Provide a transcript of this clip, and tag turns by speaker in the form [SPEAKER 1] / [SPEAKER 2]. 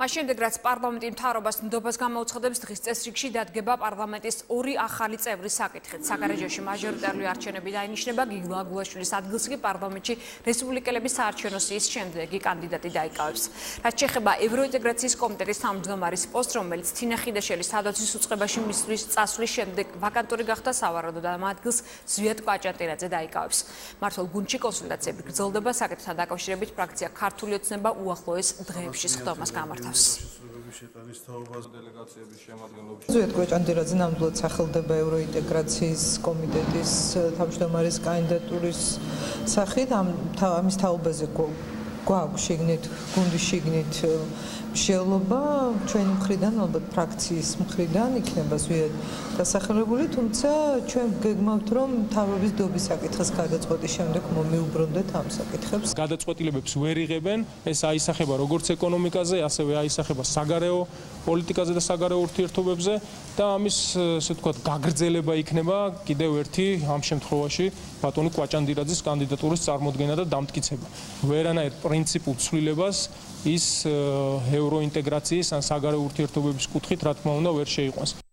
[SPEAKER 1] მას შემდეგ, რაც პარლამენტი მთავრობას ნდობას გამოუცხადებს, დღის წესრიგში დადგება პარლამენტის ორი ახალი წევრის საკითხით. საგარეჯოში მაჟორიტარული არჩევნები დაინიშნება, გიგო აგულაშვილის ადგილს კი პარლამენტში რესპუბლიკელების საარჩევნო სიის შემდეგი კანდიდატი დაიკავებს. რაც შეეხება ევროინტეგრაციის კომიტეტის თავმჯდომარის პოსტს, რომელიც თინა ხიდაშელის სადაცვის უწყებაში მისვლის წასვლის შემდეგ ვაკანტური გახდა სავარაუდოდ და ამ ადგილს ზვიად კვაჭანტირაძე დაიკავებს. მართლ გუნდში კონსულტაციები გრძელდება, საკითხთან დაკავშირებით ფრაქცია ქართული ოცნება უახლოეს დღეებში სხდომას გამართავს.
[SPEAKER 2] ზვიად კვაჭანტირაძე ნამდვილად სახელდება ევროინტეგრაციის კომიტეტის თავმჯდომარის კანდიდატურის სახით. ამის თაობაზე გვაქვს შიგნით გუნდის შიგნით მსჯელობა ჩვენი მხრიდან, ალბათ ფრაქციის მხრიდან იქნება ზვიად დასახელებული, თუმცა ჩვენ გეგმავთ, რომ მთავრობის დობის საკითხის გადაწყვეტის შემდეგ მომიუბრუნდეთ ამ საკითხებს.
[SPEAKER 3] გადაწყვეტილებებს ვერ იღებენ, ეს აისახება როგორც ეკონომიკაზე, ასევე აისახება საგარეო პოლიტიკაზე და საგარეო ურთიერთობებზე და ამის, ესე ვთქვათ, გაგრძელება იქნება კიდევ ერთი ამ შემთხვევაში ბატონი კვაჭანტირაძის კანდიდატურის წარმოდგენა და დამტკიცება. ვერანაირ პრინციპულ ცვლილებას ის ევროინტეგრაციის ან საგარეო ურთიერთობების კუთხით, რა თქმა უნდა, ვერ შეიყვანს.